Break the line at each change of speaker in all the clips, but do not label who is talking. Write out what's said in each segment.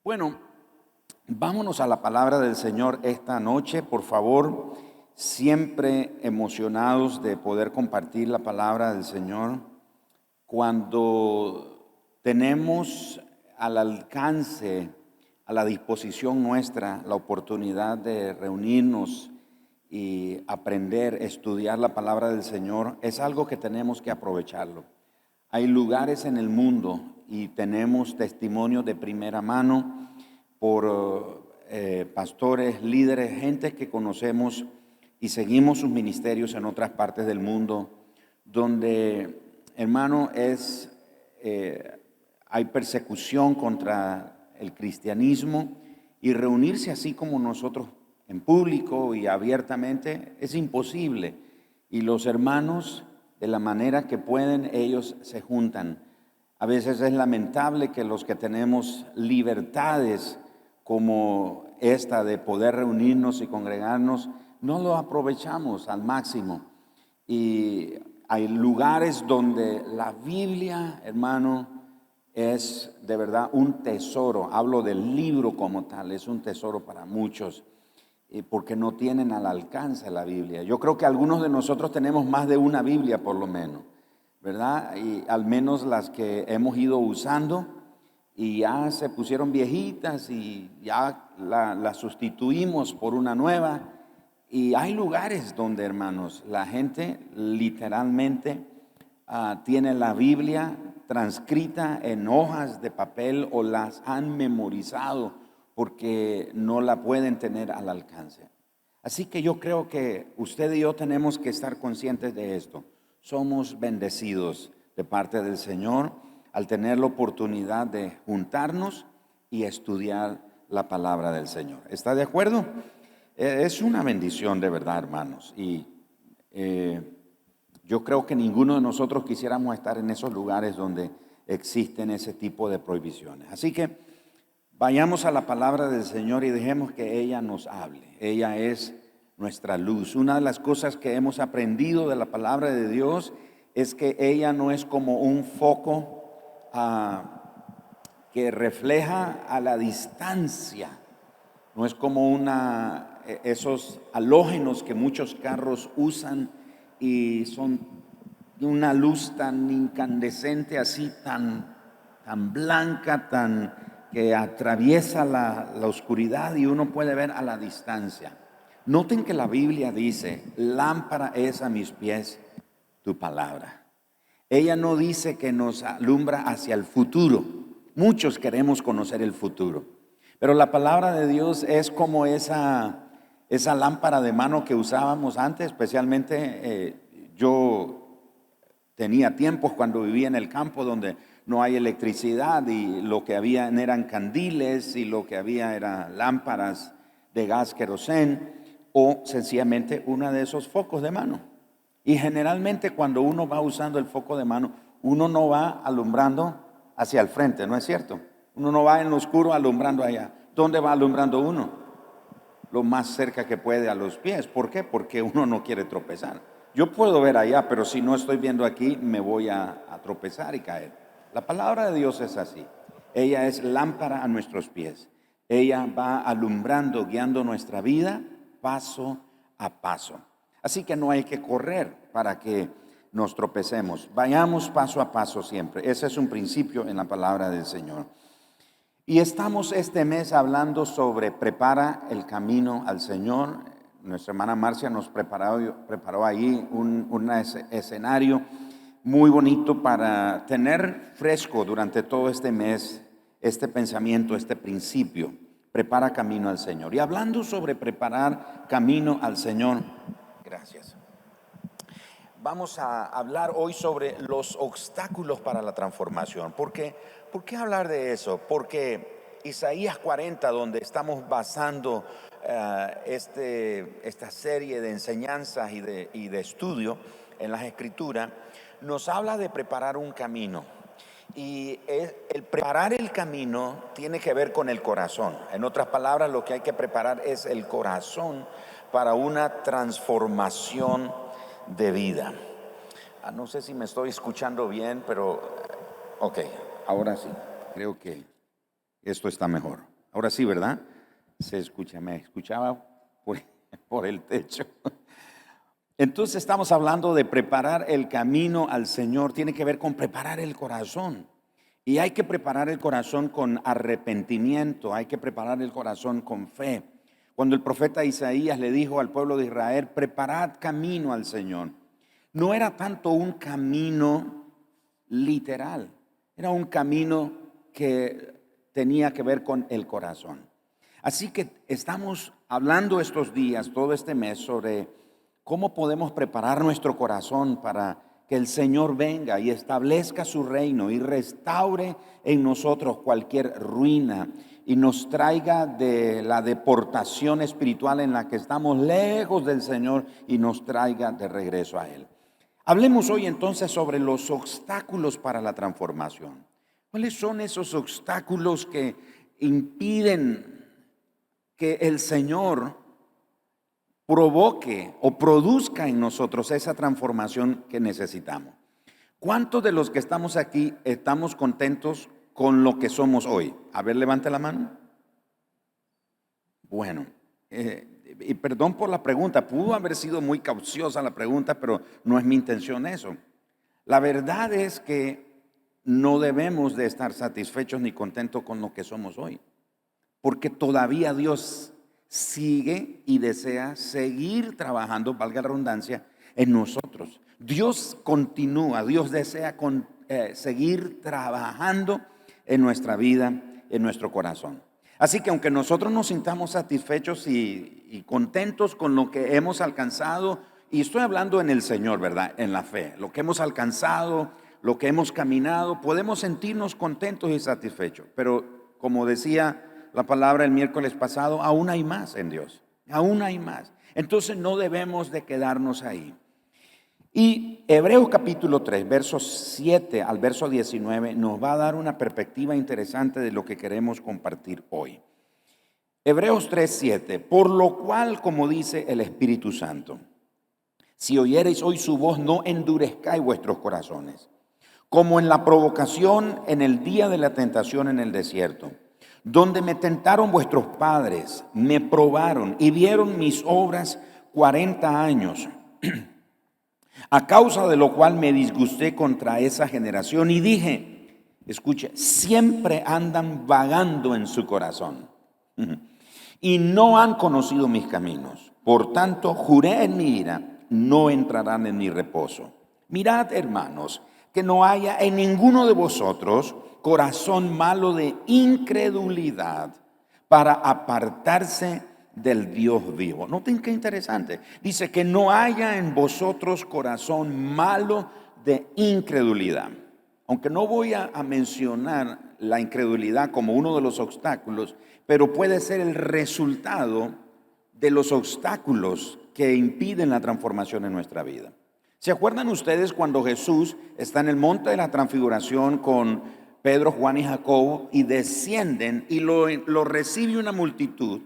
Bueno, vámonos a la palabra del Señor esta noche, por favor, siempre emocionados de poder compartir la palabra del Señor. Cuando tenemos al alcance, a la disposición nuestra, la oportunidad de reunirnos y aprender, estudiar la palabra del Señor, es algo que tenemos que aprovecharlo. Hay lugares en el mundo y tenemos testimonios de primera mano por pastores, líderes, gente que conocemos y seguimos sus ministerios en otras partes del mundo, donde, hermano, hay persecución contra el cristianismo, y reunirse así como nosotros en público y abiertamente es imposible. Y los hermanos, de la manera que pueden, ellos se juntan. A veces es lamentable que los que tenemos libertades como esta de poder reunirnos y congregarnos, no lo aprovechamos al máximo. Y hay lugares donde la Biblia, hermano, es de verdad un tesoro. Hablo del libro como tal, es un tesoro para muchos, porque no tienen al alcance la Biblia. Yo creo que algunos de nosotros tenemos más de una Biblia por lo menos, ¿verdad? Y al menos las que hemos ido usando y ya se pusieron viejitas y ya la sustituimos por una nueva. Y hay lugares donde, hermanos, la gente literalmente tiene la Biblia transcrita en hojas de papel o las han memorizado porque no la pueden tener al alcance. Así que yo creo que usted y yo tenemos que estar conscientes de esto. Somos bendecidos de parte del Señor al tener la oportunidad de juntarnos y estudiar la palabra del Señor. ¿Está de acuerdo? Es una bendición de verdad, hermanos. Y yo creo que ninguno de nosotros quisiéramos estar en esos lugares donde existen ese tipo de prohibiciones. Así que vayamos a la palabra del Señor y dejemos que ella nos hable. Ella es nuestra luz. Una de las cosas que hemos aprendido de la palabra de Dios es que ella no es como un foco que refleja a la distancia. No es como esos halógenos que muchos carros usan y son una luz tan incandescente, así tan blanca, que atraviesa la oscuridad y uno puede ver a la distancia. Noten que la Biblia dice: lámpara es a mis pies tu palabra. Ella no dice que nos alumbra hacia el futuro. Muchos queremos conocer el futuro, pero la palabra de Dios es como esa lámpara de mano que usábamos antes. Especialmente yo tenía tiempos cuando vivía en el campo donde no hay electricidad y lo que había eran candiles y lo que había eran lámparas de gas querosén o sencillamente uno de esos focos de mano. Y generalmente cuando uno va usando el foco de mano, uno no va alumbrando hacia el frente, ¿no es cierto? Uno no va en lo oscuro alumbrando allá. ¿Dónde va alumbrando uno? Lo más cerca que puede a los pies. ¿Por qué? Porque uno no quiere tropezar. Yo puedo ver allá, pero si no estoy viendo aquí, me voy a tropezar y caer. La palabra de Dios es así. Ella es lámpara a nuestros pies. Ella va alumbrando, guiando nuestra vida paso a paso. Así que no hay que correr para que nos tropecemos. Vayamos paso a paso siempre. Ese es un principio en la palabra del Señor. Y estamos este mes hablando sobre prepara el camino al Señor. Nuestra hermana Marcia nos preparó ahí un escenario muy bonito para tener fresco durante todo este mes este pensamiento, este principio. Prepara camino al Señor. Y hablando sobre preparar camino al Señor, gracias. Vamos a hablar hoy sobre los obstáculos para la transformación. ¿Por qué hablar de eso? Porque Isaías 40, donde estamos basando esta serie de enseñanzas y de estudio en las Escrituras, nos habla de preparar un camino. Y el preparar el camino tiene que ver con el corazón. En otras palabras, lo que hay que preparar es el corazón para una transformación de vida. No sé si me estoy escuchando bien, pero ok, ahora sí, creo que Esto está mejor. Ahora sí, ¿verdad? Me escuchaba por el techo. Entonces estamos hablando de preparar el camino al Señor. Tiene que ver con preparar el corazón. Y hay que preparar el corazón con arrepentimiento, hay que preparar el corazón con fe. Cuando el profeta Isaías le dijo al pueblo de Israel, preparad camino al Señor, no era tanto un camino literal, era un camino que tenía que ver con el corazón. Así que estamos hablando estos días, todo este mes, sobre cómo podemos preparar nuestro corazón para que el Señor venga y establezca su reino y restaure en nosotros cualquier ruina y nos traiga de la deportación espiritual en la que estamos lejos del Señor y nos traiga de regreso a Él. Hablemos hoy entonces sobre los obstáculos para la transformación. ¿Cuáles son esos obstáculos que impiden que el Señor provoque o produzca en nosotros esa transformación que necesitamos? ¿Cuántos de los que estamos aquí estamos contentos con lo que somos hoy? A ver, levante la mano. Bueno, y perdón por la pregunta, pudo haber sido muy cauciosa la pregunta, pero no es mi intención eso. La verdad es que no debemos de estar satisfechos ni contentos con lo que somos hoy, porque todavía Dios sigue y desea seguir trabajando, valga la redundancia, en nosotros. Dios continúa, Dios desea seguir trabajando en nuestra vida, en nuestro corazón. Así que aunque nosotros nos sintamos satisfechos y contentos con lo que hemos alcanzado, y estoy hablando en el Señor, ¿verdad? En la fe, lo que hemos alcanzado, lo que hemos caminado, podemos sentirnos contentos y satisfechos. Pero como decía la palabra el miércoles pasado, aún hay más en Dios, aún hay más. Entonces no debemos de quedarnos ahí. Y Hebreos capítulo 3, versos 7 al verso 19 nos va a dar una perspectiva interesante de lo que queremos compartir hoy. Hebreos 3, 7, por lo cual, como dice el Espíritu Santo, si oyereis hoy su voz, no endurezcáis vuestros corazones, como en la provocación en el día de la tentación en el desierto, donde me tentaron vuestros padres, me probaron y vieron mis obras 40 años. A causa de lo cual me disgusté contra esa generación y dije, escuche, siempre andan vagando en su corazón y no han conocido mis caminos. Por tanto, juré en mi ira, no entrarán en mi reposo. Mirad, hermanos, que no haya en ninguno de vosotros corazón malo de incredulidad para apartarse del Dios vivo. Noten qué interesante. Dice que no haya en vosotros corazón malo de incredulidad. Aunque no voy a mencionar la incredulidad como uno de los obstáculos, pero puede ser el resultado de los obstáculos que impiden la transformación en nuestra vida. ¿Se acuerdan ustedes cuando Jesús está en el monte de la transfiguración con Pedro, Juan y Jacobo y descienden y lo recibe una multitud?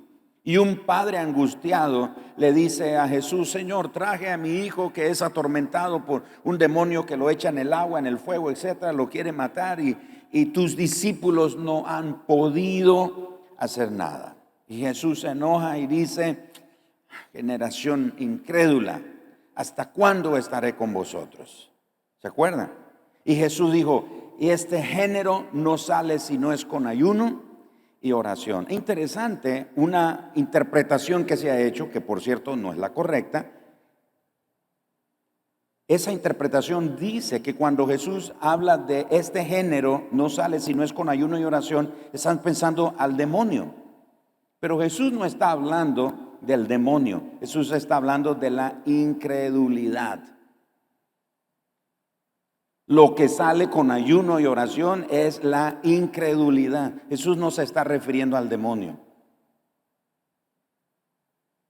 Y un padre angustiado le dice a Jesús, Señor, traje a mi hijo que es atormentado por un demonio que lo echa en el agua, en el fuego, etcétera, lo quiere matar y tus discípulos no han podido hacer nada. Y Jesús se enoja y dice, generación incrédula, ¿hasta cuándo estaré con vosotros? ¿Se acuerdan? Y Jesús dijo, y este género no sale si no es con ayuno y oración. Interesante, una interpretación que se ha hecho, que por cierto no es la correcta. Esa interpretación dice que cuando Jesús habla de este género no sale si no es con ayuno y oración, están pensando al demonio. Pero Jesús no está hablando del demonio, Jesús está hablando de la incredulidad. Lo que sale con ayuno y oración es la incredulidad. Jesús no se está refiriendo al demonio.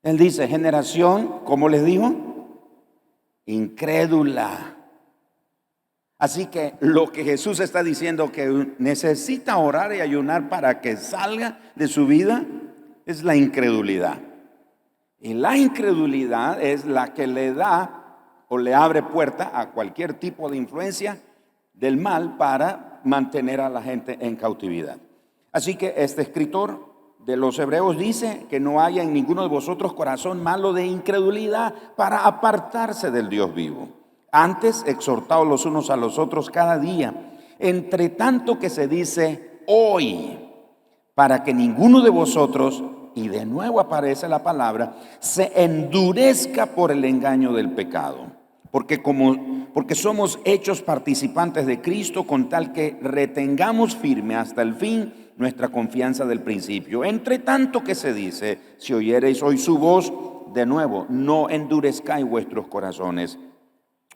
Él dice, generación, ¿cómo les dijo? Incrédula. Así que lo que Jesús está diciendo que necesita orar y ayunar para que salga de su vida es la incredulidad. Y la incredulidad es la que le da o le abre puerta a cualquier tipo de influencia del mal para mantener a la gente en cautividad. Así que este escritor de los Hebreos dice que no haya en ninguno de vosotros corazón malo de incredulidad para apartarse del Dios vivo. Antes, exhortaos los unos a los otros cada día, entre tanto que se dice hoy, para que ninguno de vosotros, y de nuevo aparece la palabra, se endurezca por el engaño del pecado. Porque somos hechos participantes de Cristo, con tal que retengamos firme hasta el fin nuestra confianza del principio. Entre tanto que se dice, si oyereis hoy su voz, de nuevo, no endurezcáis vuestros corazones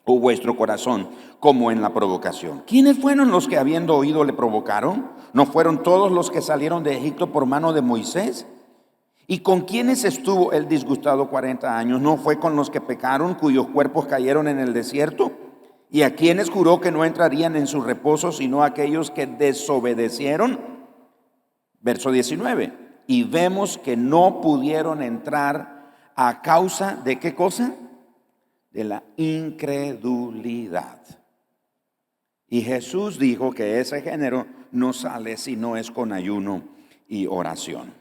o vuestro corazón como en la provocación. ¿Quiénes fueron los que habiendo oído le provocaron? ¿No fueron todos los que salieron de Egipto por mano de Moisés? ¿Y con quiénes estuvo él disgustado 40 años? ¿No fue con los que pecaron, cuyos cuerpos cayeron en el desierto? ¿Y a quienes juró que no entrarían en su reposo, sino a aquellos que desobedecieron? Verso 19. Y vemos que no pudieron entrar a causa de ¿qué cosa? De la incredulidad. Y Jesús dijo que ese género no sale si no es con ayuno y oración.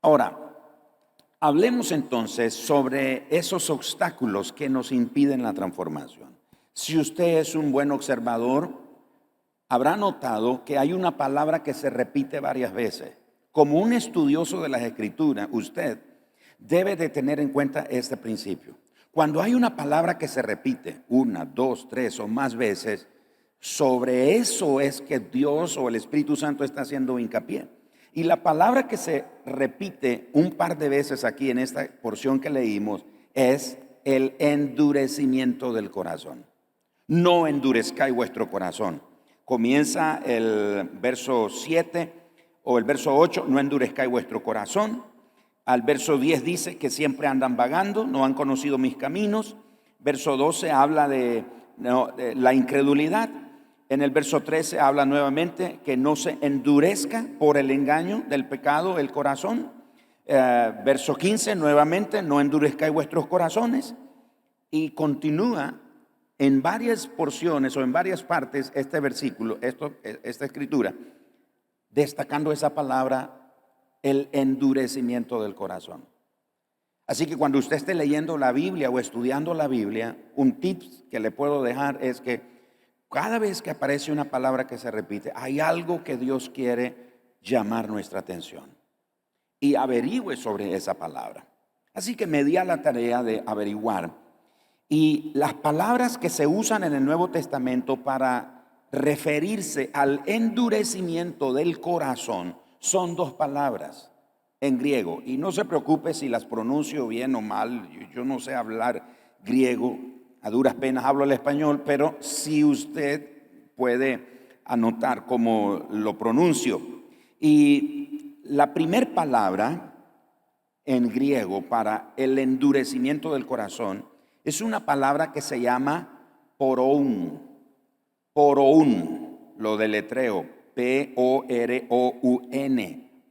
Ahora, hablemos entonces sobre esos obstáculos que nos impiden la transformación. Si usted es un buen observador, habrá notado que hay una palabra que se repite varias veces. Como un estudioso de las Escrituras, usted debe de tener en cuenta este principio. Cuando hay una palabra que se repite 1, 2, 3 o más veces, sobre eso es que Dios o el Espíritu Santo está haciendo hincapié. Y la palabra que se repite un par de veces aquí en esta porción que leímos es el endurecimiento del corazón. No endurezcáis vuestro corazón. Comienza el verso 7 o el verso 8, no endurezcáis vuestro corazón. Al verso 10 dice que siempre andan vagando, no han conocido mis caminos. Verso 12 habla de la incredulidad. En el verso 13 habla nuevamente que no se endurezca por el engaño del pecado el corazón. Verso 15 nuevamente, no endurezcáis vuestros corazones. Y continúa en varias porciones o en varias partes este versículo, esta escritura, destacando esa palabra, el endurecimiento del corazón. Así que cuando usted esté leyendo la Biblia o estudiando la Biblia, un tip que le puedo dejar es que cada vez que aparece una palabra que se repite, hay algo que Dios quiere llamar nuestra atención. Y averigüe sobre esa palabra. Así que me di a la tarea de averiguar. Y las palabras que se usan en el Nuevo Testamento para referirse al endurecimiento del corazón son 2 palabras en griego. Y no se preocupe si las pronuncio bien o mal. Yo no sé hablar griego. A duras penas hablo el español, pero si usted puede anotar cómo lo pronuncio. Y la primer palabra en griego para el endurecimiento del corazón es una palabra que se llama porón. Porón, lo deletreo, P-O-R-O-U-N,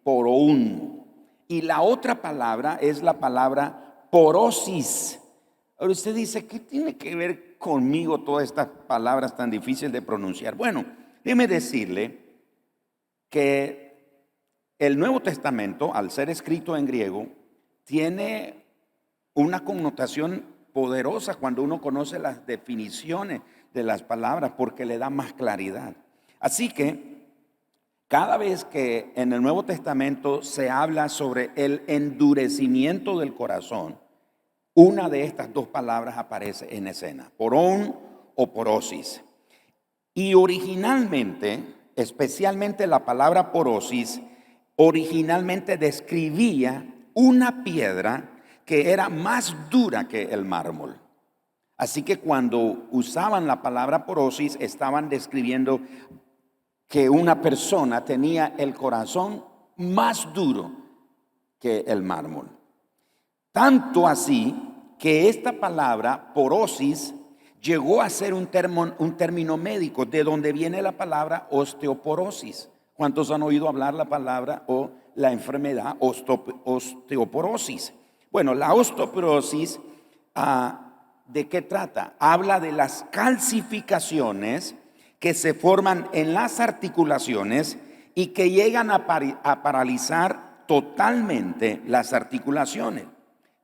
porón. Y la otra palabra es la palabra porosis. Ahora usted dice, ¿qué tiene que ver conmigo todas estas palabras tan difíciles de pronunciar? Bueno, déjeme decirle que el Nuevo Testamento, al ser escrito en griego, tiene una connotación poderosa cuando uno conoce las definiciones de las palabras, porque le da más claridad. Así que cada vez que en el Nuevo Testamento se habla sobre el endurecimiento del corazón, una de estas 2 palabras aparece en escena, porón o porosis. Y originalmente, especialmente la palabra porosis, originalmente describía una piedra que era más dura que el mármol. Así que cuando usaban la palabra porosis, estaban describiendo que una persona tenía el corazón más duro que el mármol. Tanto así que esta palabra, porosis, llegó a ser un término médico, de donde viene la palabra osteoporosis. ¿Cuántos han oído hablar la palabra o la enfermedad osteoporosis? Bueno, la osteoporosis, ¿de qué trata? Habla de las calcificaciones que se forman en las articulaciones y que llegan a paralizar totalmente las articulaciones.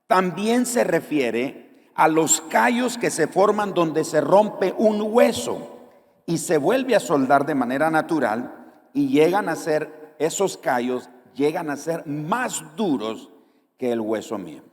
También se refiere a los callos que se forman donde se rompe un hueso y se vuelve a soldar de manera natural, y llegan a ser, esos callos llegan a ser más duros que el hueso mismo.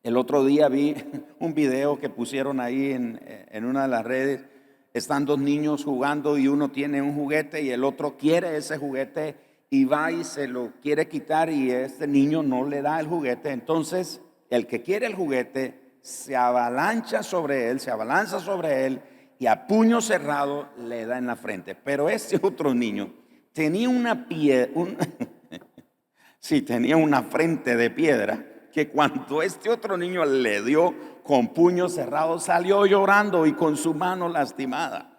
El otro día vi un video que pusieron ahí en una de las redes. Están dos niños jugando y uno tiene un juguete y el otro quiere ese juguete y va y se lo quiere quitar, y este niño no le da el juguete. Entonces el que quiere el juguete se abalanza sobre él y a puño cerrado le da en la frente. Pero este otro niño tenía tenía una frente de piedra, que cuando este otro niño le dio con puño cerrado, salió llorando y con su mano lastimada.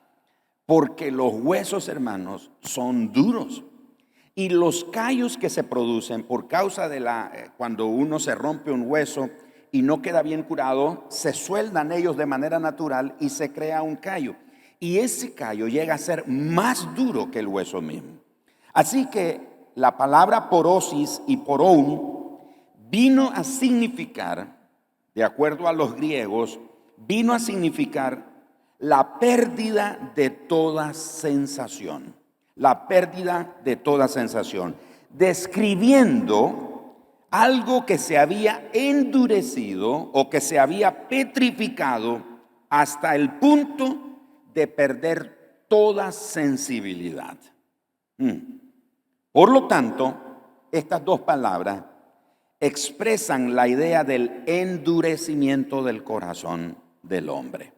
Porque los huesos, hermanos, son duros. Y los callos que se producen por causa de cuando uno se rompe un hueso y no queda bien curado, se sueldan ellos de manera natural y se crea un callo. Y ese callo llega a ser más duro que el hueso mismo. Así que la palabra porosis y porón vino a significar, de acuerdo a los griegos, vino a significar la pérdida de toda sensación. La pérdida de toda sensación. Describiendo algo que se había endurecido o que se había petrificado hasta el punto de perder toda sensibilidad. Por lo tanto, estas dos palabras expresan la idea del endurecimiento del corazón del hombre.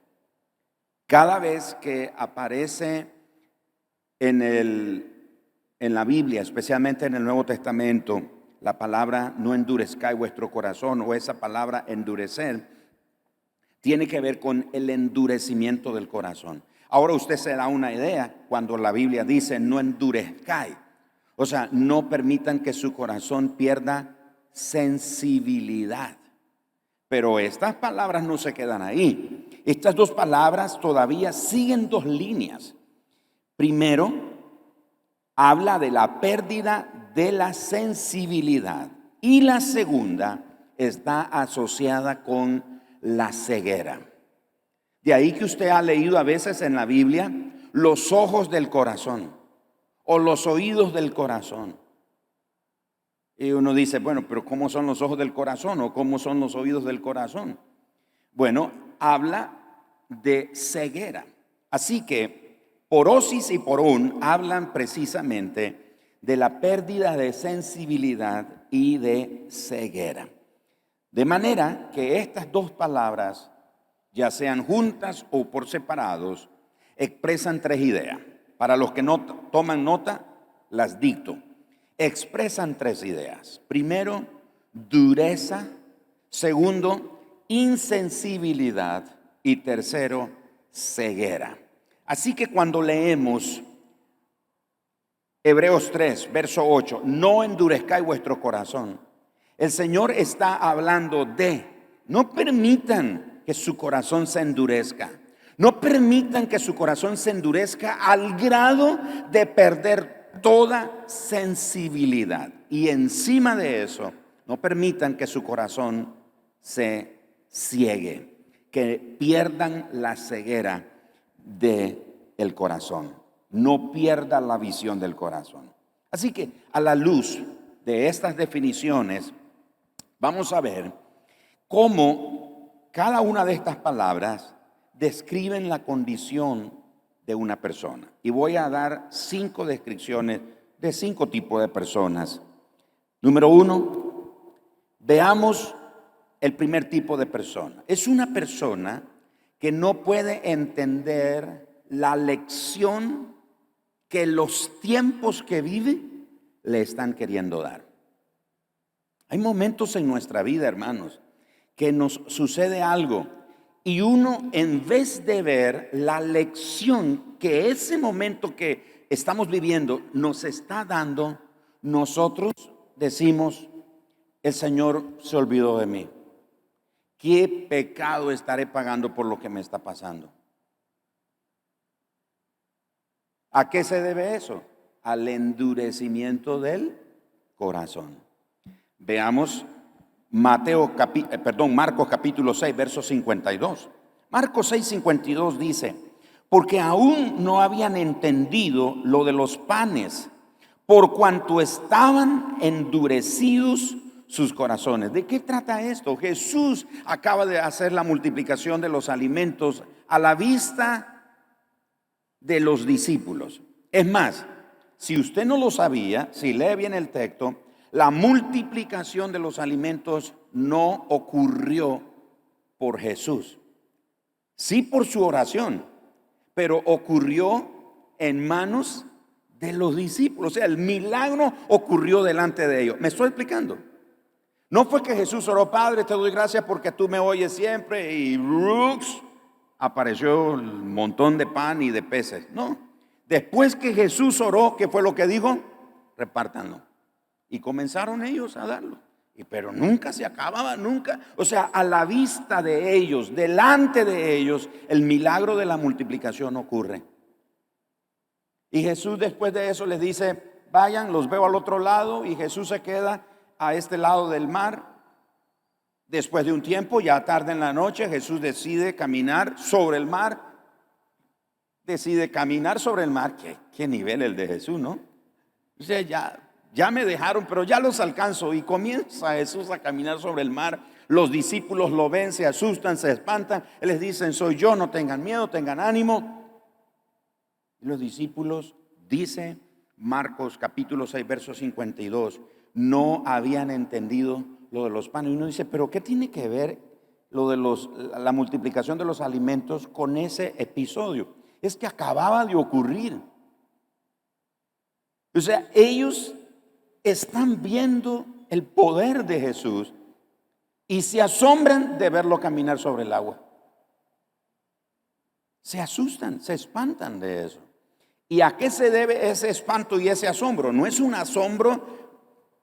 Cada vez que aparece en la Biblia, especialmente en el Nuevo Testamento, la palabra no endurezcáis vuestro corazón, o esa palabra endurecer, tiene que ver con el endurecimiento del corazón. Ahora usted se da una idea cuando la Biblia dice no endurezcáis. O sea, no permitan que su corazón pierda sensibilidad. Pero estas palabras no se quedan ahí. Estas dos palabras todavía siguen dos líneas. Primero, habla de la pérdida de la sensibilidad. Y la segunda está asociada con la ceguera. De ahí que usted ha leído a veces en la Biblia los ojos del corazón o los oídos del corazón. Y uno dice, bueno, pero ¿cómo son los ojos del corazón o cómo son los oídos del corazón? Bueno, habla de ceguera. Así que porosis y porón hablan precisamente de la pérdida de sensibilidad y de ceguera. De manera que estas dos palabras, ya sean juntas o por separados, expresan tres ideas. Para los que no toman nota, las dicto. Expresan tres ideas. Primero, dureza. Segundo, insensibilidad. Y tercero, ceguera. Así que cuando leemos Hebreos 3, verso 8, no endurezcáis vuestro corazón, el Señor está hablando de, no permitan que su corazón se endurezca. No permitan que su corazón se endurezca al grado de perder toda sensibilidad. Y encima de eso, no permitan que su corazón se ciegue, que pierdan la ceguera del corazón. No pierdan la visión del corazón. Así que a la luz de estas definiciones, vamos a ver cómo cada una de estas palabras describen la condición de una persona. Y voy a dar 5 descripciones de 5 tipos de personas. Número 1, veamos el primer tipo de persona. Es una persona que no puede entender la lección que los tiempos que vive le están queriendo dar. Hay momentos en nuestra vida, hermanos, que nos sucede algo y uno, en vez de ver la lección que ese momento que estamos viviendo nos está dando, nosotros decimos, el Señor se olvidó de mí. ¿Qué pecado estaré pagando por lo que me está pasando? ¿A qué se debe eso? al endurecimiento del corazón. Veamos Marcos capítulo 6, verso 52. Marcos 6, 52 dice: porque aún no habían entendido lo de los panes, por cuanto estaban endurecidos sus corazones. ¿De qué trata esto? Jesús acaba de hacer la multiplicación de los alimentos a la vista de los discípulos. Es más, si usted no lo sabía, si lee bien el texto, la multiplicación de los alimentos no ocurrió por Jesús, sí por su oración, pero ocurrió en manos de los discípulos. O sea, el milagro ocurrió delante de ellos. ¿Me estoy explicando? No fue que Jesús oró: Padre, te doy gracias porque tú me oyes siempre, y apareció un montón de pan y de peces. No. Después que Jesús oró, ¿qué fue lo que dijo? Repártanlo. Y comenzaron ellos a darlo. Pero nunca se acababa, nunca. O sea, a la vista de ellos, delante de ellos, el milagro de la multiplicación ocurre. Y Jesús después de eso les dice: vayan, los veo al otro lado. Y Jesús se queda a este lado del mar. Después de un tiempo, ya tarde en la noche, Jesús decide caminar sobre el mar. ¿Qué nivel el de Jesús, ¿no? O sea, ya me dejaron, pero ya los alcanzo. Y comienza Jesús a caminar sobre el mar. Los discípulos lo ven, se asustan, se espantan. Él les dice: soy yo, no tengan miedo, tengan ánimo. Y los discípulos, dice Marcos capítulo 6, verso 52, no habían entendido lo de los panes. Y uno dice: pero ¿qué tiene que ver lo de la multiplicación de los alimentos con ese episodio? Es que acababa de ocurrir. O sea, ellos están viendo el poder de Jesús y se asombran de verlo caminar sobre el agua. Se asustan, se espantan de eso. ¿Y a qué se debe ese espanto y ese asombro? No es un asombro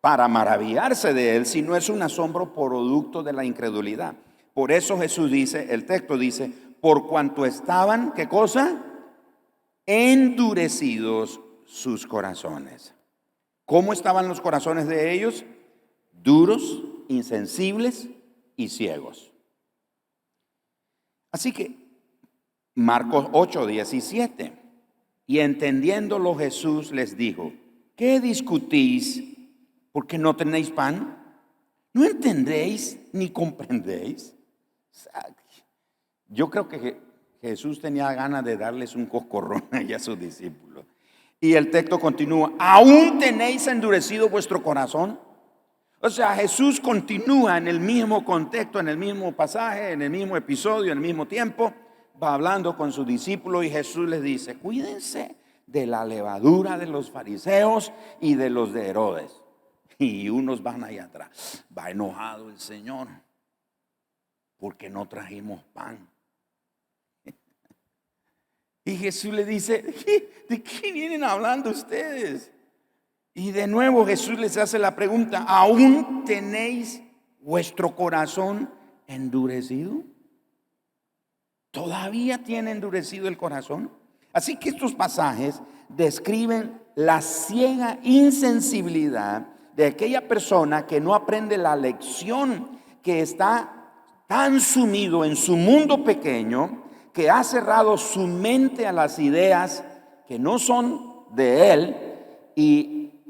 para maravillarse de él, sino es un asombro producto de la incredulidad. Por eso Jesús dice, el texto dice: por cuanto estaban, ¿qué cosa? Endurecidos sus corazones. ¿Cómo estaban los corazones de ellos? Duros, insensibles y ciegos. Así que Marcos 8, 17. Y entendiéndolo Jesús les dijo: ¿qué discutís porque no tenéis pan? ¿No entendéis ni comprendéis? Yo creo que Jesús tenía ganas de darles un coscorrón a sus discípulos. Y el texto continúa: ¿aún tenéis endurecido vuestro corazón? O sea, Jesús continúa en el mismo contexto, en el mismo pasaje, en el mismo episodio, en el mismo tiempo. Va hablando con sus discípulos y Jesús les dice: cuídense de la levadura de los fariseos y de los de Herodes. Y unos van ahí atrás. Va enojado el Señor porque no trajimos pan. Y Jesús le dice: ¿de qué vienen hablando ustedes? Y de nuevo Jesús les hace la pregunta: ¿aún tenéis vuestro corazón endurecido? ¿Todavía tiene endurecido el corazón? Así que estos pasajes describen la ciega insensibilidad de aquella persona que no aprende la lección, que está tan sumido en su mundo pequeño, que ha cerrado su mente a las ideas que no son de él y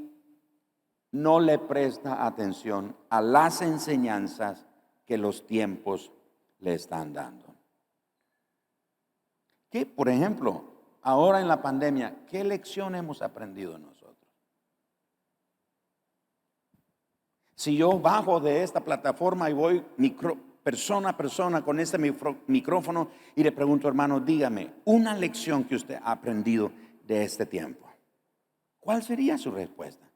no le presta atención a las enseñanzas que los tiempos le están dando. ¿Qué, por ejemplo, ahora en la pandemia, qué lección hemos aprendido nosotros? Si yo bajo de esta plataforma y voy persona a persona con este micrófono y le pregunto: hermano, dígame una lección que usted ha aprendido de este tiempo, ¿cuál sería su respuesta?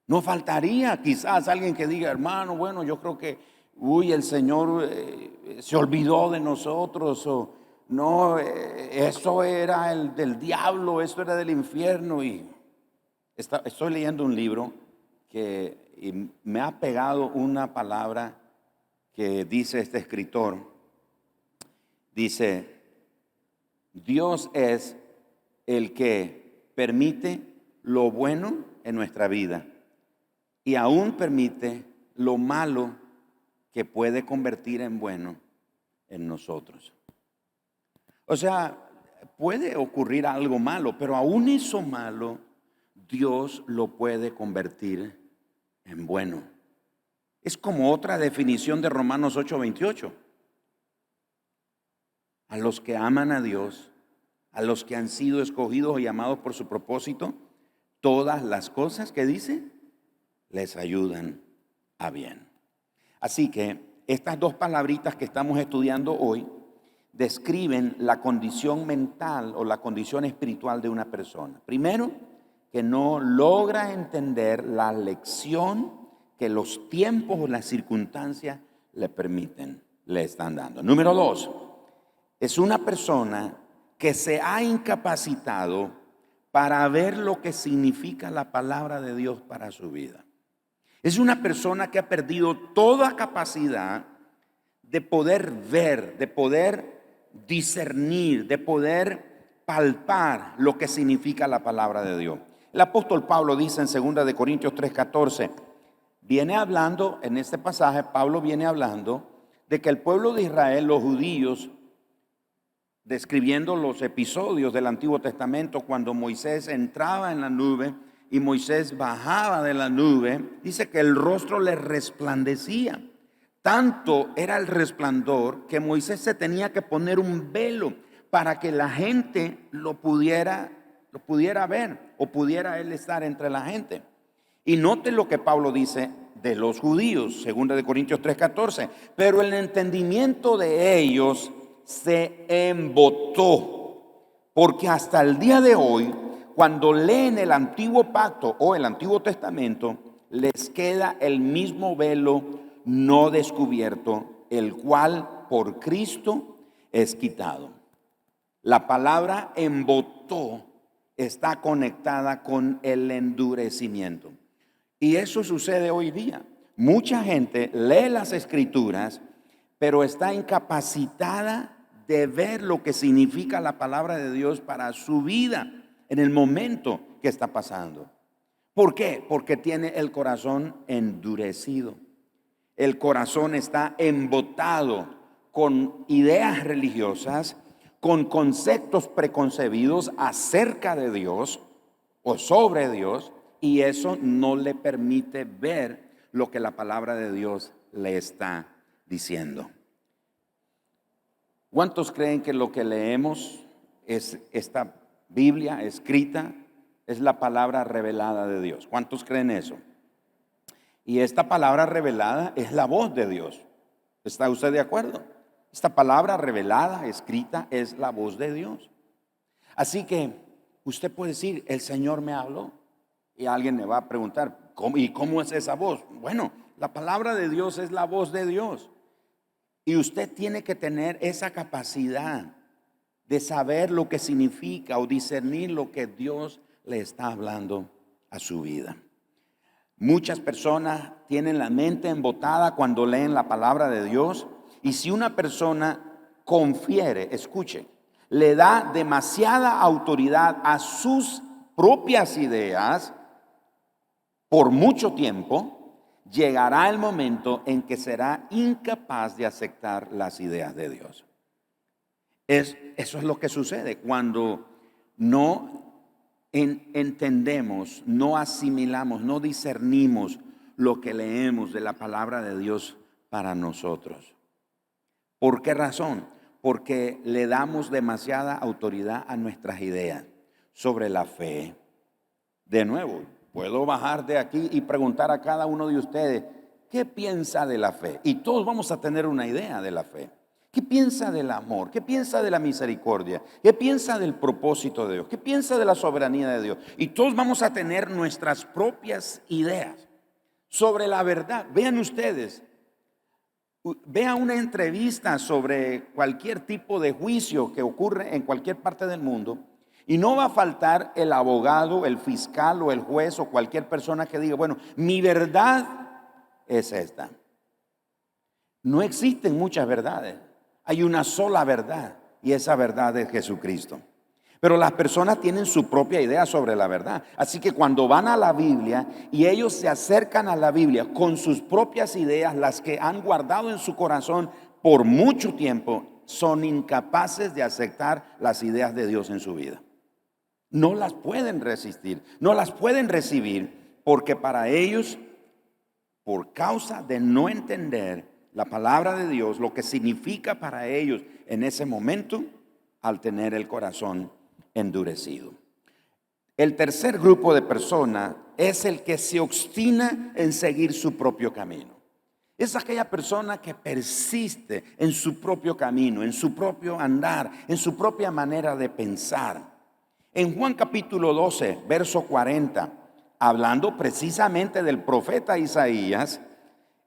No faltaría quizás alguien que diga: hermano, bueno, yo creo que el Señor se olvidó de nosotros, o no, eso era el del diablo, eso era del infierno. Y estoy leyendo un libro y me ha pegado una palabra que dice este escritor. Dice: Dios es el que permite lo bueno en nuestra vida y aún permite lo malo que puede convertir en bueno en nosotros. O sea, puede ocurrir algo malo, pero aún eso malo, Dios lo puede convertir en bueno. Es como otra definición de Romanos 8:28. A los que aman a Dios, a los que han sido escogidos y llamados por su propósito, todas las cosas que dice, les ayudan a bien. Así que estas dos palabritas que estamos estudiando hoy describen la condición mental o la condición espiritual de una persona. Primero, que no logra entender la lección que los tiempos o las circunstancias le están dando. Número dos, es una persona que se ha incapacitado para ver lo que significa la palabra de Dios para su vida. Es una persona que ha perdido toda capacidad de poder ver, de poder discernir, de poder palpar lo que significa la palabra de Dios. El apóstol Pablo dice en 2 de Corintios 3:14, viene hablando, en este pasaje Pablo viene hablando de que el pueblo de Israel, los judíos, describiendo los episodios del Antiguo Testamento cuando Moisés entraba en la nube y Moisés bajaba de la nube, dice que el rostro le resplandecía. Tanto era el resplandor que Moisés se tenía que poner un velo para que la gente lo pudiera ver o pudiera él estar entre la gente. Y note lo que Pablo dice de los judíos, 2 de Corintios 3:14, pero el entendimiento de ellos se embotó, porque hasta el día de hoy, cuando leen el Antiguo Pacto o el Antiguo Testamento, les queda el mismo velo no descubierto, el cual por Cristo es quitado. La palabra embotó está conectada con el endurecimiento. Y eso sucede hoy día. Mucha gente lee las Escrituras, pero está incapacitada de ver lo que significa la palabra de Dios para su vida en el momento que está pasando. ¿Por qué? Porque tiene el corazón endurecido. El corazón está embotado con ideas religiosas, con conceptos preconcebidos acerca de Dios o sobre Dios, y eso no le permite ver lo que la palabra de Dios le está diciendo. ¿Cuántos creen que lo que leemos es esta Biblia escrita, es la palabra revelada de Dios? ¿Cuántos creen eso? Y esta palabra revelada es la voz de Dios. ¿Está usted de acuerdo? Esta palabra revelada, escrita, es la voz de Dios. Así que usted puede decir, el Señor me habló. Y alguien me va a preguntar, ¿cómo es esa voz? Bueno, la palabra de Dios es la voz de Dios. Y usted tiene que tener esa capacidad de saber lo que significa o discernir lo que Dios le está hablando a su vida. Muchas personas tienen la mente embotada cuando leen la palabra de Dios, y si una persona confiere, escuche, le da demasiada autoridad a sus propias ideas por mucho tiempo, llegará el momento en que será incapaz de aceptar las ideas de Dios. Eso es lo que sucede cuando no entendemos, no asimilamos, no discernimos lo que leemos de la palabra de Dios para nosotros. ¿Por qué razón? Porque le damos demasiada autoridad a nuestras ideas sobre la fe. De nuevo, puedo bajar de aquí y preguntar a cada uno de ustedes, ¿qué piensa de la fe? Y todos vamos a tener una idea de la fe. ¿Qué piensa del amor? ¿Qué piensa de la misericordia? ¿Qué piensa del propósito de Dios? ¿Qué piensa de la soberanía de Dios? Y todos vamos a tener nuestras propias ideas sobre la verdad. Vean ustedes, vea una entrevista sobre cualquier tipo de juicio que ocurre en cualquier parte del mundo, y no va a faltar el abogado, el fiscal o el juez o cualquier persona que diga, bueno, mi verdad es esta. No existen muchas verdades. Hay una sola verdad, y esa verdad es Jesucristo. Pero las personas tienen su propia idea sobre la verdad. Así que cuando van a la Biblia y ellos se acercan a la Biblia con sus propias ideas, las que han guardado en su corazón por mucho tiempo, son incapaces de aceptar las ideas de Dios en su vida. No las pueden resistir, no las pueden recibir, porque para ellos, por causa de no entender la palabra de Dios, lo que significa para ellos en ese momento, al tener el corazón endurecido. El tercer grupo de personas es el que se obstina en seguir su propio camino. Es aquella persona que persiste en su propio camino, en su propio andar, en su propia manera de pensar. En Juan capítulo 12, verso 40, hablando precisamente del profeta Isaías,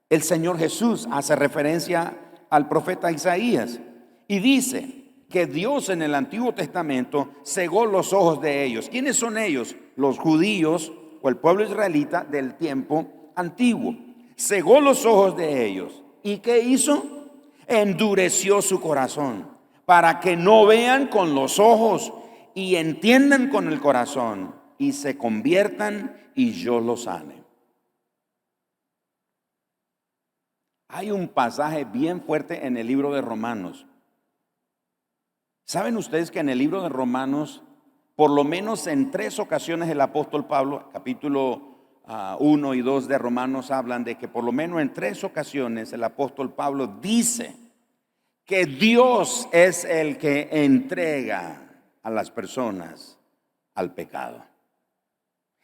el Señor Jesús hace referencia al profeta Isaías y dice que Dios en el Antiguo Testamento cegó los ojos de ellos. ¿Quiénes son ellos? Los judíos o el pueblo israelita del tiempo antiguo. Cegó los ojos de ellos. ¿Y qué hizo? Endureció su corazón para que no vean con los ojos y entiendan con el corazón y se conviertan y yo los sane. Hay un pasaje bien fuerte en el libro de Romanos. ¿Saben ustedes que en el libro de Romanos, por lo menos en 3 ocasiones el apóstol Pablo, capítulo 1 y 2 de Romanos hablan de que por lo menos en 3 ocasiones el apóstol Pablo dice que Dios es el que entrega a las personas al pecado?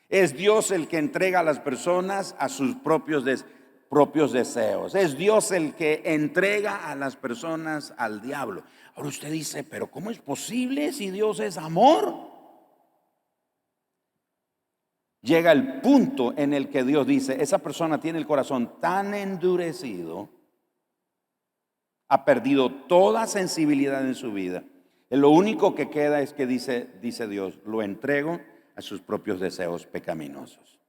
Es Dios el que entrega a las personas a sus propios deseos. Es Dios el que entrega a las personas al diablo. Ahora usted dice, pero ¿cómo es posible si Dios es amor? Llega el punto en el que Dios dice, esa persona tiene el corazón tan endurecido, ha perdido toda sensibilidad en su vida. Lo único que queda es que dice Dios, lo entrego a sus propios deseos pecaminosos.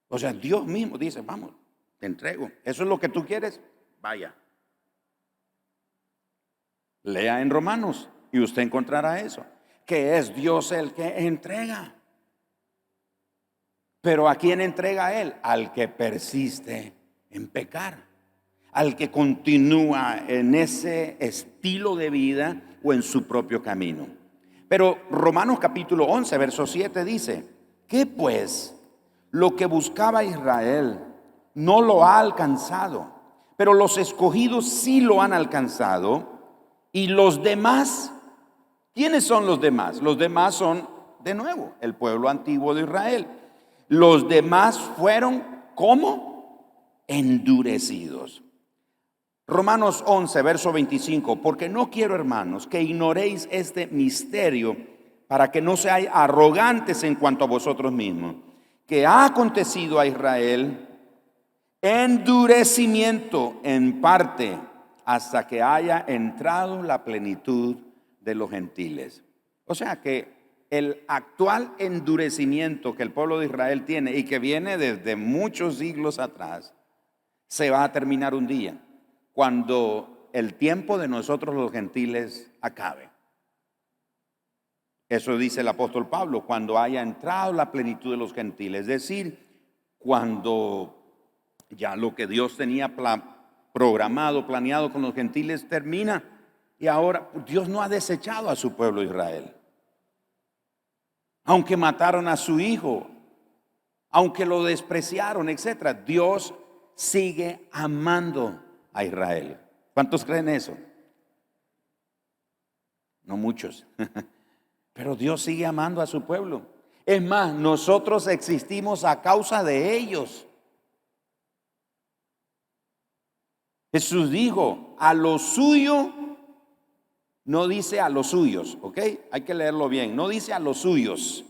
O sea, Dios mismo dice, vamos, te entrego. ¿Eso es lo que tú quieres? Vaya. Lea en Romanos y usted encontrará eso, que es Dios el que entrega. Pero ¿a quién entrega a Él? Al que persiste en pecar, al que continúa en ese estilo de vida o en su propio camino. Pero Romanos capítulo 11, verso 7 dice, ¿qué pues? Lo que buscaba Israel no lo ha alcanzado, pero los escogidos sí lo han alcanzado. Y los demás, ¿quiénes son los demás? Los demás son, de nuevo, el pueblo antiguo de Israel. Los demás fueron, ¿cómo? Endurecidos. Romanos 11, verso 25, porque no quiero, hermanos, que ignoréis este misterio, para que no seáis arrogantes en cuanto a vosotros mismos, que ha acontecido a Israel endurecimiento en parte, hasta que haya entrado la plenitud de los gentiles. O sea que el actual endurecimiento que el pueblo de Israel tiene y que viene desde muchos siglos atrás, se va a terminar un día, cuando el tiempo de nosotros los gentiles acabe. Eso dice el apóstol Pablo, cuando haya entrado la plenitud de los gentiles, es decir, cuando ya lo que Dios tenía programado, planeado con los gentiles termina. Y ahora Dios no ha desechado a su pueblo Israel. Aunque mataron a su hijo, aunque lo despreciaron, etcétera, Dios sigue amando a Israel. ¿Cuántos creen eso? No muchos. Pero Dios sigue amando a su pueblo. Es más, nosotros existimos a causa de ellos. Jesús dijo, a lo suyo, no dice a los suyos, ¿ok? Hay que leerlo bien, no dice a los suyos,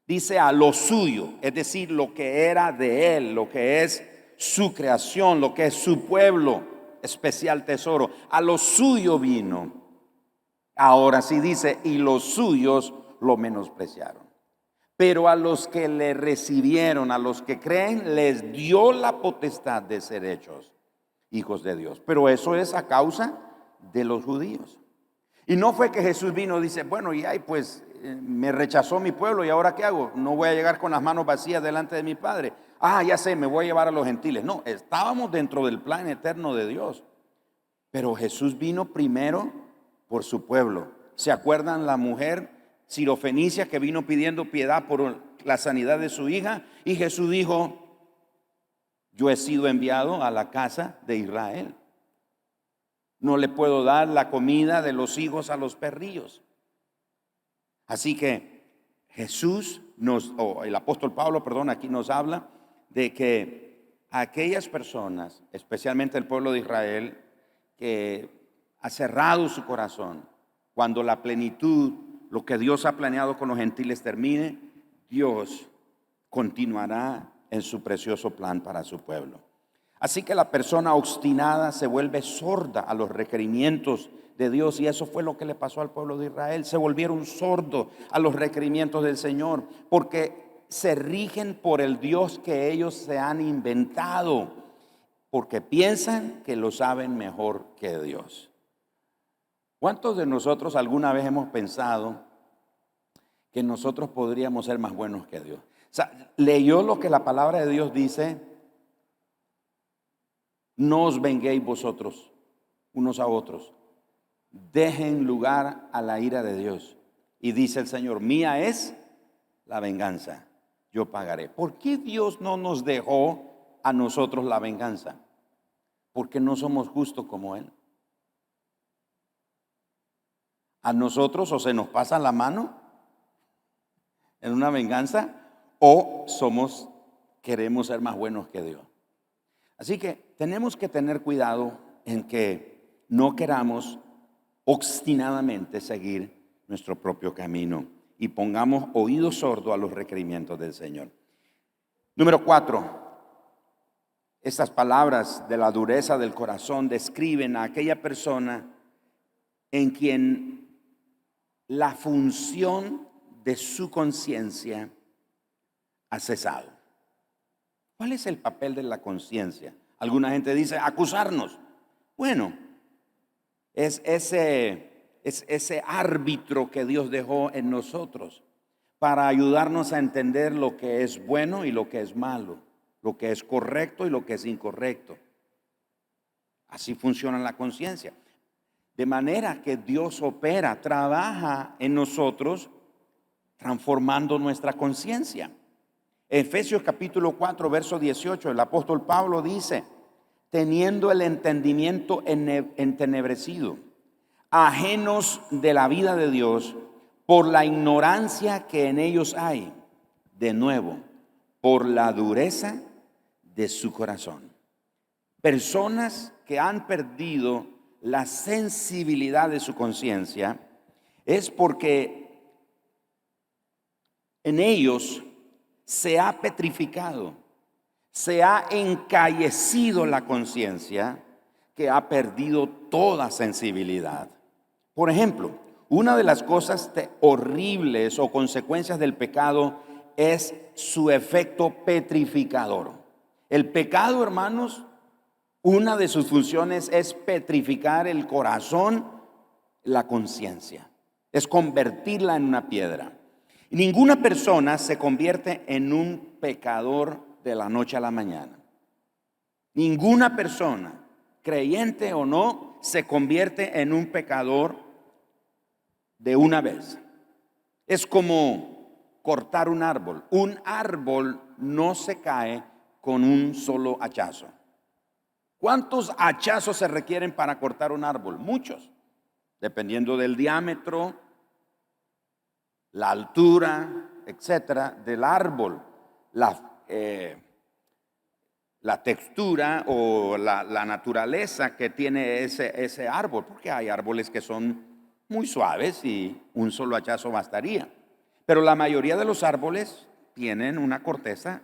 dice a lo suyo, es decir, lo que era de Él, lo que es su creación, lo que es su pueblo, especial tesoro, a lo suyo vino. Ahora sí dice, y los suyos lo menospreciaron. Pero a los que le recibieron, a los que creen, les dio la potestad de ser hechos hijos de Dios. Pero eso es a causa de los judíos. Y no fue que Jesús vino y dice, bueno, y ay, pues me rechazó mi pueblo y ahora ¿qué hago? No voy a llegar con las manos vacías delante de mi Padre. Ah, ya sé, me voy a llevar a los gentiles. No, estábamos dentro del plan eterno de Dios. Pero Jesús vino primero por su pueblo. ¿Se acuerdan la mujer sirofenicia que vino pidiendo piedad por la sanidad de su hija? Y Jesús dijo, yo he sido enviado a la casa de Israel. No le puedo dar la comida de los higos a los perrillos. Así que Jesús o el apóstol Pablo, perdón, aquí nos habla de que aquellas personas, especialmente el pueblo de Israel, que ha cerrado su corazón, cuando la plenitud, lo que Dios ha planeado con los gentiles termine, Dios continuará en su precioso plan para su pueblo. Así que la persona obstinada se vuelve sorda a los requerimientos de Dios, y eso fue lo que le pasó al pueblo de Israel. Se volvieron sordos a los requerimientos del Señor porque se rigen por el Dios que ellos se han inventado, porque piensan que lo saben mejor que Dios. ¿Cuántos de nosotros alguna vez hemos pensado que nosotros podríamos ser más buenos que Dios? O sea, leyó lo que la palabra de Dios dice: no os venguéis vosotros unos a otros, dejen lugar a la ira de Dios. Y dice el Señor, mía es la venganza, yo pagaré. ¿Por qué Dios no nos dejó a nosotros la venganza? Porque no somos justos como Él. A nosotros o se nos pasa la mano en una venganza, o queremos ser más buenos que Dios. Así que tenemos que tener cuidado en que no queramos obstinadamente seguir nuestro propio camino y pongamos oído sordo a los requerimientos del Señor. Número 4. Estas palabras de la dureza del corazón describen a aquella persona en quien la función de su conciencia ha cesado. ¿Cuál es el papel de la conciencia? Alguna gente dice acusarnos. Bueno, es ese árbitro que Dios dejó en nosotros para ayudarnos a entender lo que es bueno y lo que es malo, lo que es correcto y lo que es incorrecto. Así funciona la conciencia. De manera que Dios opera, trabaja en nosotros transformando nuestra conciencia. Efesios capítulo 4, verso 18, el apóstol Pablo dice, teniendo el entendimiento entenebrecido, ajenos de la vida de Dios, por la ignorancia que en ellos hay, de nuevo, por la dureza de su corazón. Personas que han perdido la sensibilidad de su conciencia es porque en ellos se ha petrificado, se ha encallecido la conciencia, que ha perdido toda sensibilidad. Por ejemplo, una de las cosas horribles o consecuencias del pecado es su efecto petrificador. El pecado, hermanos, una de sus funciones es petrificar el corazón, la conciencia, es convertirla en una piedra. Ninguna persona se convierte en un pecador de la noche a la mañana. Ninguna persona, creyente o no, se convierte en un pecador de una vez. Es como cortar un árbol. Un árbol no se cae con un solo hachazo. ¿Cuántos hachazos se requieren para cortar un árbol? Muchos, dependiendo del diámetro, la altura, etcétera, del árbol, la textura o la naturaleza que tiene ese árbol, porque hay árboles que son muy suaves y un solo hachazo bastaría, pero la mayoría de los árboles tienen una corteza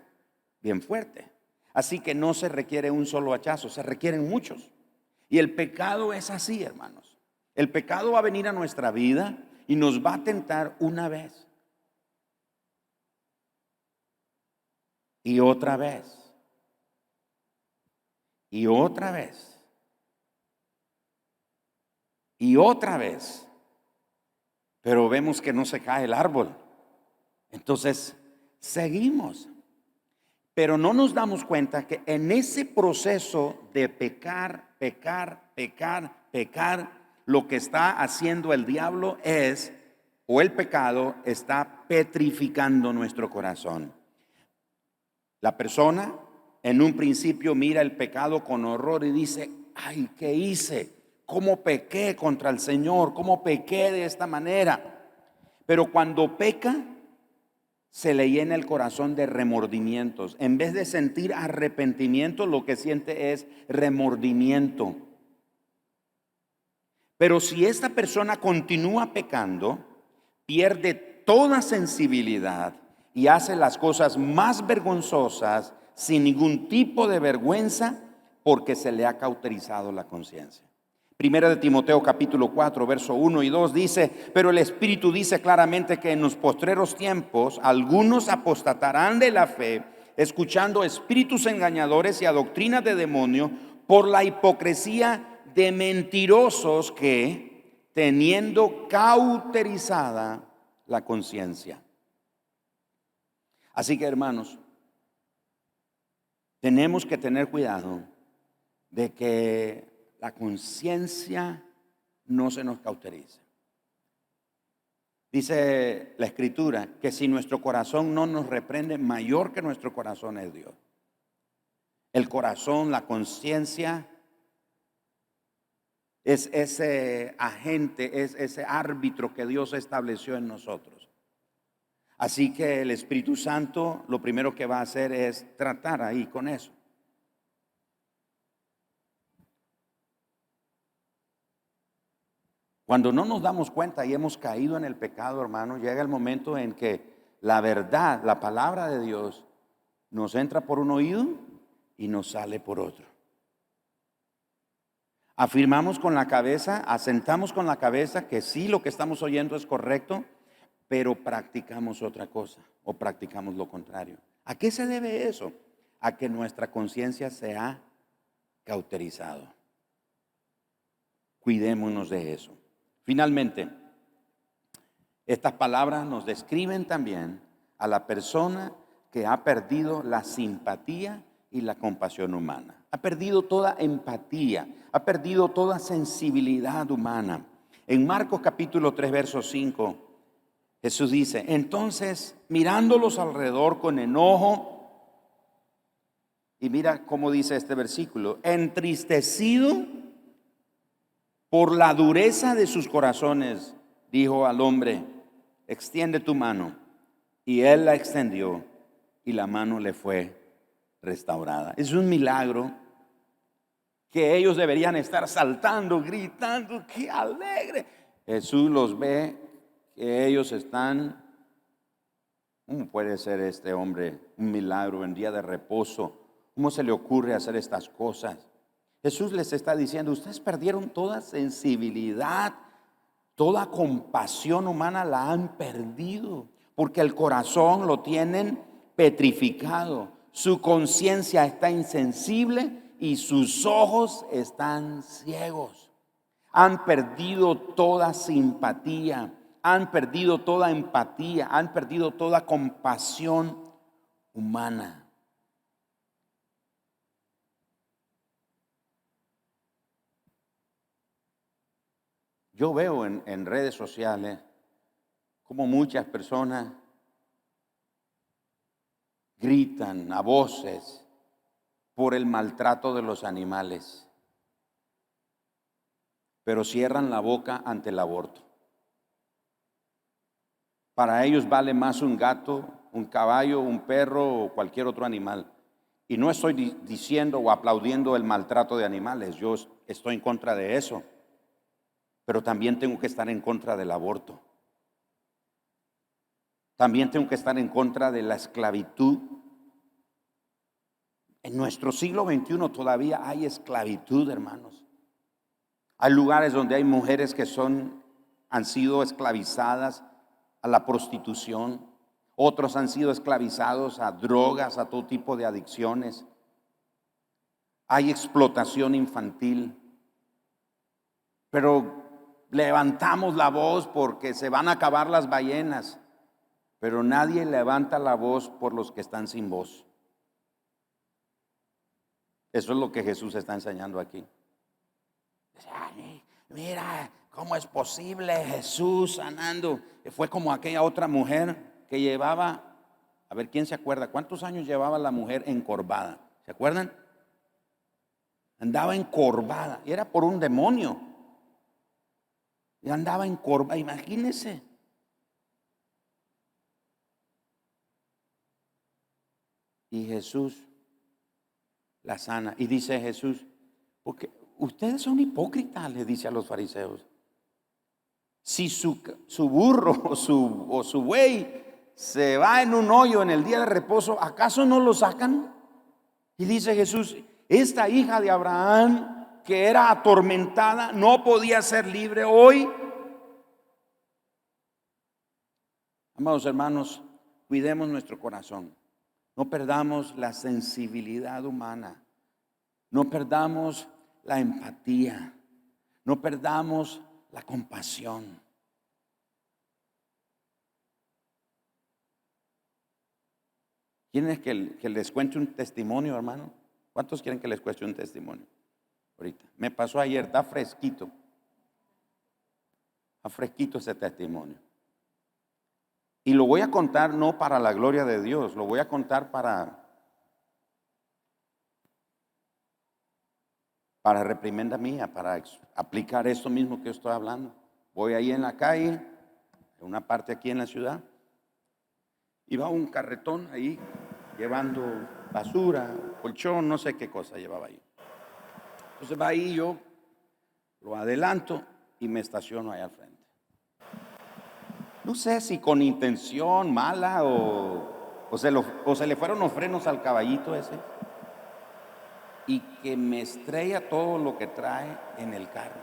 bien fuerte, así que no se requiere un solo hachazo, se requieren muchos. Y el pecado es así, hermanos. El pecado va a venir a nuestra vida y nos va a tentar una vez y otra vez y otra vez y otra vez pero vemos que no se cae el árbol. Entonces, seguimos. Pero no nos damos cuenta que en ese proceso de pecar, lo que está haciendo el diablo es, o el pecado está petrificando nuestro corazón. La persona en un principio mira el pecado con horror y dice: ay, ¿qué hice? ¿Cómo pequé contra el Señor? ¿Cómo pequé de esta manera? Pero cuando peca, se le llena el corazón de remordimientos. En vez de sentir arrepentimiento, lo que siente es remordimiento. Pero si esta persona continúa pecando, pierde toda sensibilidad y hace las cosas más vergonzosas sin ningún tipo de vergüenza, porque se le ha cauterizado la conciencia. Primera de Timoteo capítulo 4 verso 1 y 2 dice: pero el Espíritu dice claramente que en los postreros tiempos algunos apostatarán de la fe, escuchando espíritus engañadores y a doctrinas de demonio, por la hipocresía de mentirosos que, teniendo cauterizada la conciencia. Así que, hermanos, tenemos que tener cuidado de que la conciencia no se nos cauterice. Dice la Escritura que si nuestro corazón no nos reprende, mayor que nuestro corazón es Dios. El corazón, la conciencia, es ese agente, es ese árbitro que Dios estableció en nosotros. Así que el Espíritu Santo lo primero que va a hacer es tratar ahí con eso. Cuando no nos damos cuenta y hemos caído en el pecado, hermano, llega el momento en que la verdad, la palabra de Dios, nos entra por un oído y nos sale por otro. Afirmamos con la cabeza, asentamos con la cabeza que sí, lo que estamos oyendo es correcto, pero practicamos otra cosa o practicamos lo contrario. ¿A qué se debe eso? A que nuestra conciencia se ha cauterizado. Cuidémonos de eso. Finalmente, estas palabras nos describen también a la persona que ha perdido la simpatía y la compasión humana. Ha perdido toda empatía, ha perdido toda sensibilidad humana. En Marcos capítulo 3, verso 5, Jesús dice: entonces, mirándolos alrededor con enojo, y mira cómo dice este versículo: entristecido por la dureza de sus corazones, dijo al hombre: extiende tu mano. Y él la extendió y la mano le fue restaurada. Es un milagro que ellos deberían estar saltando, gritando: ¡qué alegre! Jesús los ve que ellos están: ¿cómo puede ser este hombre un milagro en día de reposo? ¿Cómo se le ocurre hacer estas cosas? Jesús les está diciendo: ustedes perdieron toda sensibilidad, toda compasión humana la han perdido, porque el corazón lo tienen petrificado, su conciencia está insensible y sus ojos están ciegos. Han perdido toda simpatía, han perdido toda empatía, han perdido toda compasión humana. Yo veo en redes sociales como muchas personas gritan a voces por el maltrato de los animales, pero cierran la boca ante el aborto. Para ellos vale más un gato, un caballo, un perro o cualquier otro animal. Y no estoy diciendo o aplaudiendo el maltrato de animales, yo estoy en contra de eso. Pero también tengo que estar en contra del aborto. También tengo que estar en contra de la esclavitud. En nuestro siglo XXI todavía hay esclavitud, hermanos. Hay lugares donde hay mujeres que han sido esclavizadas a la prostitución. Otros han sido esclavizados a drogas, a todo tipo de adicciones. Hay explotación infantil. Pero levantamos la voz porque se van a acabar las ballenas, pero nadie levanta la voz por los que están sin voz. Eso es lo que Jesús está enseñando aquí. Ay, mira, ¿cómo es posible Jesús sanando? Fue como aquella otra mujer que llevaba, a ver, ¿quién se acuerda? ¿Cuántos años llevaba la mujer encorvada? ¿Se acuerdan? Andaba encorvada y era por un demonio. Y andaba encorvada, imagínense. Y Jesús la sana. Y dice Jesús, porque ustedes son hipócritas, le dice a los fariseos. Si su burro o su buey se va en un hoyo en el día de reposo, ¿acaso no lo sacan? Y dice Jesús, esta hija de Abraham, que era atormentada, no podía ser libre hoy. Amados hermanos, cuidemos nuestro corazón. No perdamos la sensibilidad humana. No perdamos la empatía. No perdamos la compasión. ¿Quieren que les cuente un testimonio, hermano? ¿Cuántos quieren que les cuente un testimonio? Ahorita. Me pasó ayer, está fresquito. Está fresquito ese testimonio. Y lo voy a contar no para la gloria de Dios, lo voy a contar para reprimenda mía, para aplicar esto mismo que yo estoy hablando. Voy ahí en la calle, en una parte aquí en la ciudad, y va un carretón ahí llevando basura, colchón, no sé qué cosa llevaba ahí. Entonces va ahí, yo lo adelanto y me estaciono ahí al frente. No sé si con intención mala o se le fueron los frenos al caballito ese, y que me estrella todo lo que trae en el carro.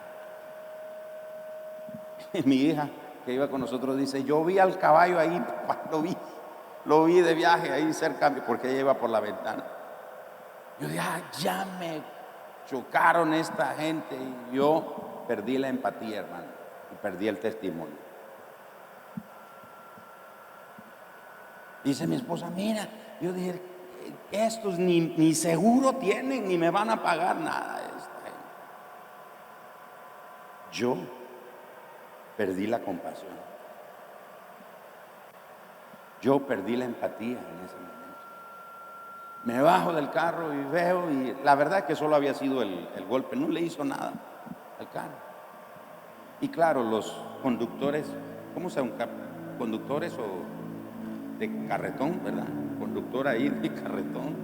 Mi hija que iba con nosotros dice, yo vi al caballo ahí, lo vi de viaje ahí cerca, porque ella iba por la ventana. Yo dije, ya me chocaron esta gente, y yo perdí la empatía, hermano, y perdí el testimonio. Dice mi esposa, mira, yo dije, estos ni seguro tienen, ni me van a pagar nada. Yo perdí la compasión. Yo perdí la empatía en ese momento. Me bajo del carro y veo, y la verdad es que solo había sido el golpe, no le hizo nada al carro. Y claro, los conductores, ¿cómo se llama? Conductores o de carretón, ¿verdad? Conductor ahí de carretón.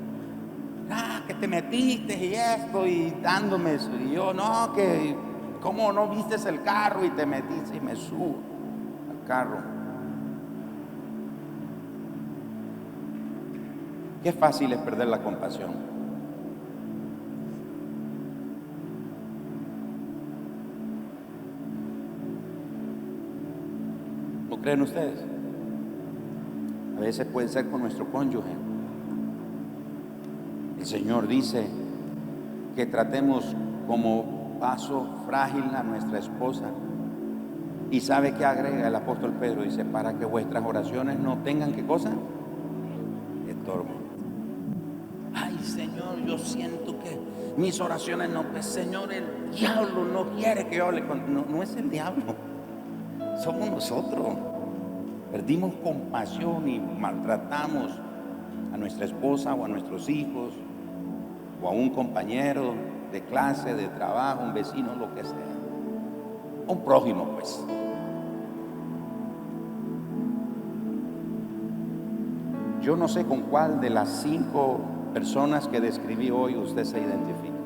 Que te metiste y esto, y dándome eso. Y yo, no, que ¿cómo no vistes el carro y te metiste? Y me subo al carro. Qué fácil es perder la compasión. ¿No creen ustedes? A veces puede ser con nuestro cónyuge. El Señor dice que tratemos como vaso frágil a nuestra esposa. Y ¿sabe qué agrega el apóstol Pedro? Dice, para que vuestras oraciones no tengan, ¿qué cosa? Estorbo. Ay, Señor, yo siento que mis oraciones no, pues Señor, el diablo no quiere que yo hable con... No es el diablo, somos nosotros. Perdimos compasión y maltratamos a nuestra esposa o a nuestros hijos o a un compañero de clase, de trabajo, un vecino, lo que sea. Un prójimo, pues. Yo no sé con cuál de las 5 personas que describí hoy usted se identifica.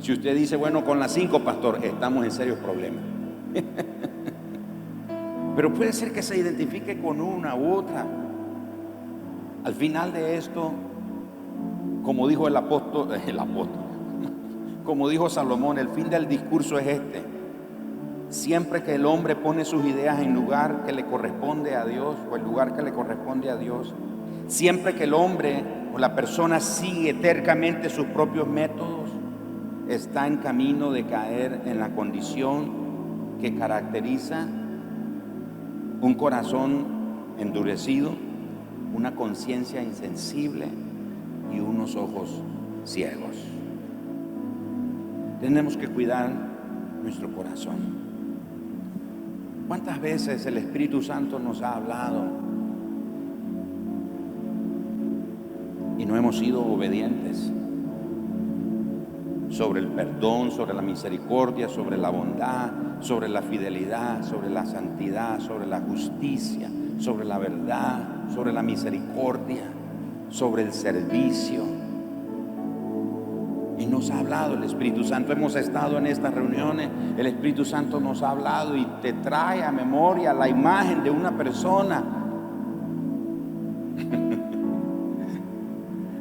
Si usted dice, bueno, con las 5, pastor, estamos en serios problemas. Pero puede ser que se identifique con una u otra. Al final de esto, como dijo el apóstol, como dijo Salomón, el fin del discurso es este: siempre que el hombre pone sus ideas en lugar que le corresponde a Dios, o el lugar que le corresponde a Dios, siempre que el hombre o la persona sigue tercamente sus propios métodos, está en camino de caer en la condición que caracteriza un corazón endurecido, una conciencia insensible y unos ojos ciegos. Tenemos que cuidar nuestro corazón. ¿Cuántas veces el Espíritu Santo nos ha hablado y no hemos sido obedientes? Sobre el perdón, sobre la misericordia, sobre la bondad, sobre la fidelidad, sobre la santidad, sobre la justicia, sobre la verdad, sobre la misericordia, sobre el servicio. Y nos ha hablado el Espíritu Santo. Hemos estado en estas reuniones, el Espíritu Santo nos ha hablado y te trae a memoria la imagen de una persona.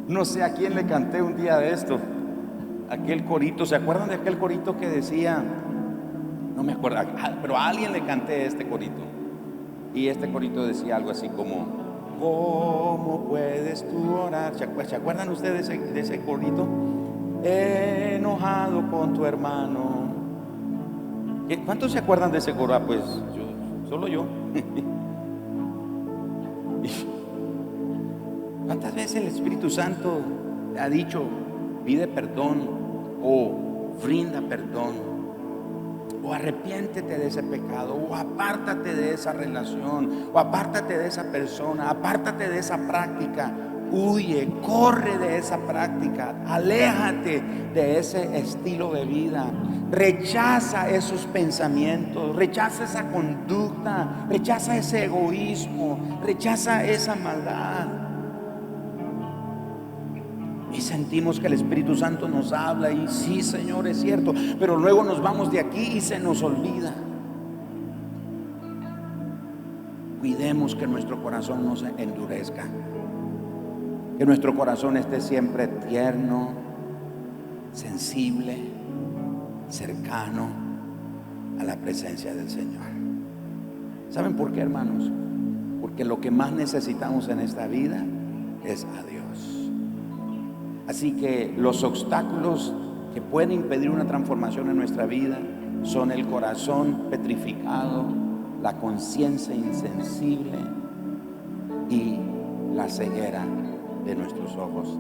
No sé a quién le canté un día de esto, aquel corito. ¿Se acuerdan de aquel corito que decía? No me acuerdo, pero a alguien le canté este corito. Y este corito decía algo así como: ¿cómo puedes tú orar? ¿Se acuerdan ustedes de ese corito? Enojado con tu hermano. ¿Cuántos se acuerdan de ese coro? Pues solo yo. ¿Cuántas veces el Espíritu Santo te ha dicho: pide perdón, o brinda perdón, o arrepiéntete de ese pecado, o apártate de esa relación, o apártate de esa persona, apártate de esa práctica, huye, corre de esa práctica, aléjate de ese estilo de vida, rechaza esos pensamientos, rechaza esa conducta, rechaza ese egoísmo, rechaza esa maldad. Y sentimos que el Espíritu Santo nos habla y sí, Señor, es cierto, pero luego nos vamos de aquí y se nos olvida. Cuidemos que nuestro corazón no se endurezca, que nuestro corazón esté siempre tierno, sensible, cercano a la presencia del Señor. ¿Saben por qué, hermanos? Porque lo que más necesitamos en esta vida es a Dios. Así que los obstáculos que pueden impedir una transformación en nuestra vida son el corazón petrificado, la conciencia insensible y la ceguera de nuestros ojos